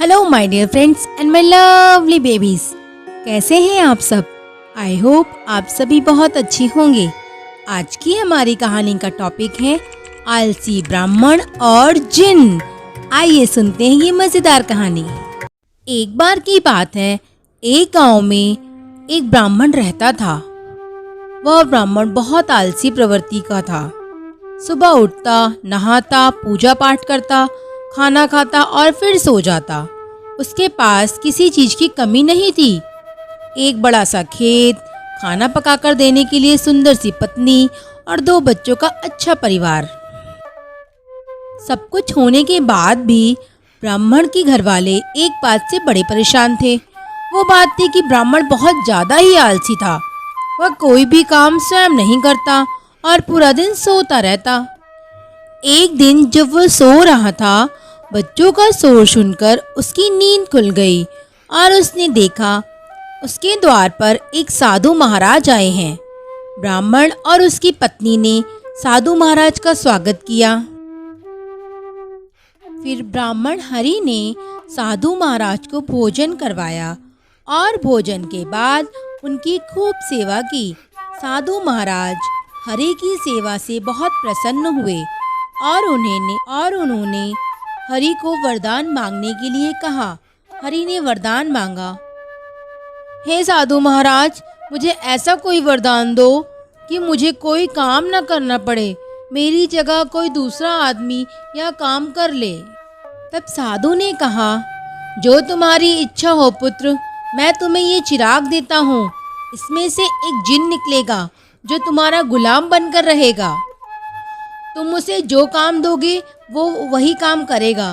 Hello my dear friends and my lovely babies, कैसे हैं आप सब। आई होप आप सभी बहुत अच्छी होंगे। आज की हमारी कहानी का टॉपिक है आलसी ब्राह्मण और जिन। आइए सुनते हैं ये मजेदार कहानी। एक बार की बात है, एक गांव में एक ब्राह्मण रहता था। वह ब्राह्मण बहुत आलसी प्रवृत्ति का था। सुबह उठता, नहाता, पूजा पाठ करता, खाना खाता और फिर सो जाता। उसके पास किसी चीज की कमी नहीं थी। एक बड़ा सा खेत, खाना पकाकर देने के लिए सुंदर सी पत्नी और 2 बच्चों का अच्छा परिवार। सब कुछ होने के बाद भी ब्राह्मण के घरवाले एक बात से बड़े परेशान थे। वो बात थी कि ब्राह्मण बहुत ज्यादा ही आलसी था। वह कोई भी काम स्वयं नहीं करता और पूरा दिन सोता रहता। एक दिन जब वह सो रहा था, बच्चों का शोर सुनकर उसकी नींद खुल गई और उसने देखा उसके द्वार पर एक साधु महाराज आए हैं। ब्राह्मण और उसकी पत्नी ने साधु महाराज का स्वागत किया। फिर ब्राह्मण हरि ने साधु महाराज को भोजन करवाया और भोजन के बाद उनकी खूब सेवा की। साधु महाराज हरि की सेवा से बहुत प्रसन्न हुए और उन्होंने हरि को वरदान मांगने के लिए कहा। हरि ने वरदान मांगा, हे साधु महाराज, मुझे ऐसा कोई वरदान दो कि मुझे कोई काम न करना पड़े, मेरी जगह कोई दूसरा आदमी यह काम कर ले। तब साधु ने कहा, जो तुम्हारी इच्छा हो पुत्र, मैं तुम्हें ये चिराग देता हूँ। इसमें से एक जिन निकलेगा जो तुम्हारा गुलाम बनकर रहेगा। तुम उसे जो काम दोगे वो वही काम करेगा,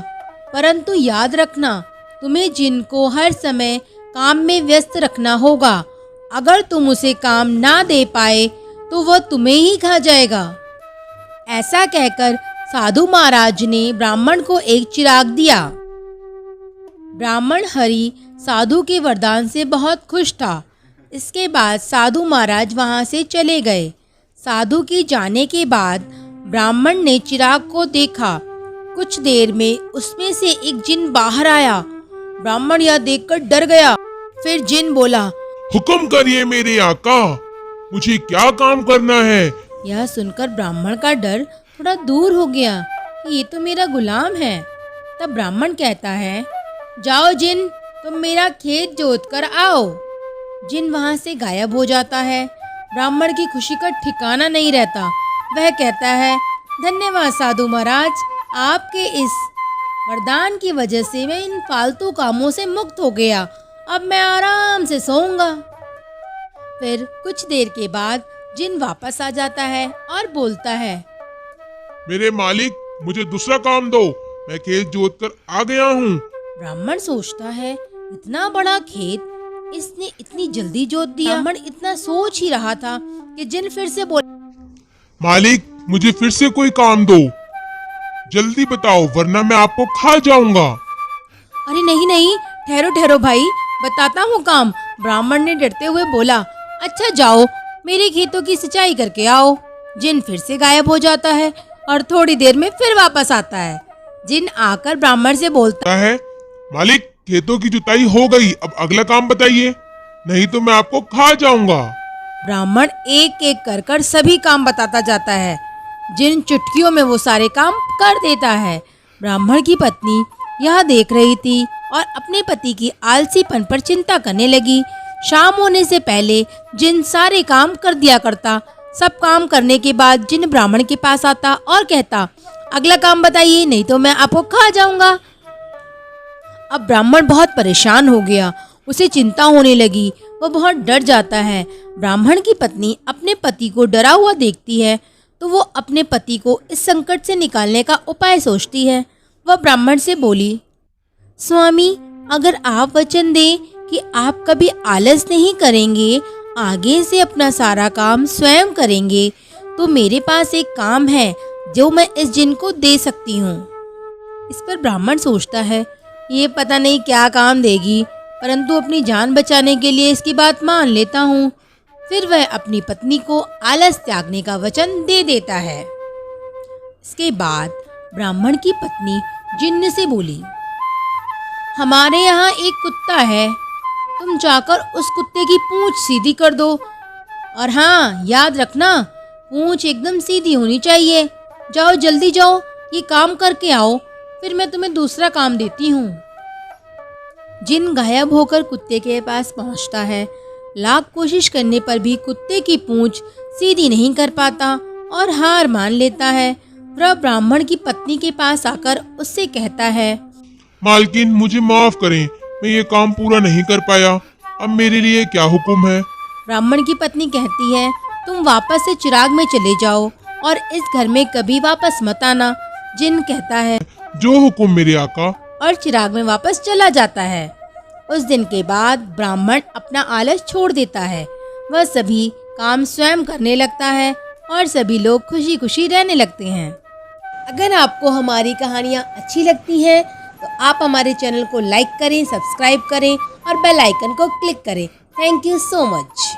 परंतु याद रखना, तुम्हें जिन को हर समय काम में व्यस्त रखना होगा। अगर तुम उसे काम ना दे पाए तो वह तुम्हें ही खा जाएगा। ऐसा कहकर साधु महाराज ने ब्राह्मण को एक चिराग दिया। ब्राह्मण हरि साधु के वरदान से बहुत खुश था। इसके बाद साधु महाराज वहां से चले गए। साधु के जाने के बाद ब्राह्मण ने चिराग को देखा। कुछ देर में उसमें से एक जिन बाहर आया। ब्राह्मण यह देखकर डर गया। फिर जिन बोला, हुक्म करिए मेरे आका, मुझे क्या काम करना है। यह सुनकर ब्राह्मण का डर थोड़ा दूर हो गया कि ये तो मेरा गुलाम है। तब ब्राह्मण कहता है, जाओ जिन, तुम मेरा खेत जोत कर आओ। जिन वहां से गायब हो जाता है। ब्राह्मण की खुशी का ठिकाना नहीं रहता। वह कहता है, धन्यवाद साधु महाराज, आपके इस वरदान की वजह से मैं इन फालतू कामों से मुक्त हो गया। अब मैं आराम से सोऊंगा। फिर कुछ देर के बाद जिन वापस आ जाता है और बोलता है, मेरे मालिक, मुझे दूसरा काम दो, मैं खेत जोत कर आ गया हूँ। ब्राह्मण सोचता है, इतना बड़ा खेत इसने इतनी जल्दी जोत दिया। ब्राह्मण इतना सोच ही रहा था कि जिन फिर से बोल, मालिक, मुझे फिर से कोई काम दो, जल्दी बताओ वरना मैं आपको खा जाऊंगा। अरे नहीं नहीं, ठहरो ठहरो भाई, बताता हूँ काम। ब्राह्मण ने डरते हुए बोला, अच्छा जाओ, मेरे खेतों की सिंचाई करके आओ। जिन फिर से गायब हो जाता है और थोड़ी देर में फिर वापस आता है। जिन आकर ब्राह्मण से बोलता है, मालिक, खेतों की जुताई हो गई, अब अगला काम बताइए, नहीं तो मैं आपको खा जाऊंगा। ब्राह्मण एक एक कर कर सभी काम बताता जाता है। जिन चुटकियों में वो सारे काम कर देता है। ब्राह्मण की पत्नी यह देख रही थी और अपने पति की आलसीपन पर चिंता करने लगी। शाम होने से पहले जिन सारे काम कर दिया करता। सब काम करने के बाद जिन ब्राह्मण के पास आता और कहता, अगला काम बताइए, नहीं तो मैं आपको खा जाऊंगा। अब ब्राह्मण बहुत परेशान हो गया, उसे चिंता होने लगी, वह बहुत डर जाता है। ब्राह्मण की पत्नी अपने पति को डरा हुआ देखती है तो वो अपने पति को इस संकट से निकालने का उपाय सोचती है। वह ब्राह्मण से बोली, स्वामी, अगर आप वचन दें कि आप कभी आलस नहीं करेंगे, आगे से अपना सारा काम स्वयं करेंगे, तो मेरे पास एक काम है जो मैं इस जिन को दे सकती हूँ। इस पर ब्राह्मण सोचता है, ये पता नहीं क्या काम देगी, परंतु अपनी जान बचाने के लिए इसकी बात मान लेता हूँ। फिर वह अपनी पत्नी को आलस त्यागने का वचन दे देता है। इसके बाद ब्राह्मण की पत्नी जिन्न से बोली, हमारे यहाँ एक कुत्ता है, तुम जाकर उस कुत्ते की पूंछ सीधी कर दो। और हाँ, याद रखना, पूंछ एकदम सीधी होनी चाहिए। जाओ जल्दी जाओ, ये काम करके आओ, फिर मैं तुम्हें दूसरा काम देती हूँ। जिन गायब होकर कुत्ते के पास पहुँचता है। लाख कोशिश करने पर भी कुत्ते की पूंछ सीधी नहीं कर पाता और हार मान लेता है। वह ब्राह्मण की पत्नी के पास आकर उससे कहता है, मालकिन मुझे माफ करें, मैं ये काम पूरा नहीं कर पाया। अब मेरे लिए क्या हुक्म है? ब्राह्मण की पत्नी कहती है, तुम वापस से चिराग में चले जाओ और इस घर में कभी वापस मत आना। जिन कहता है, जो हुक्म मेरे आका। और चिराग में वापस चला जाता है। उस दिन के बाद ब्राह्मण अपना आलस छोड़ देता है। वह सभी काम स्वयं करने लगता है और सभी लोग खुशी खुशी रहने लगते हैं। अगर आपको हमारी कहानियाँ अच्छी लगती हैं तो आप हमारे चैनल को लाइक करें, सब्सक्राइब करें और बेल आइकन को क्लिक करें। Thank you so much.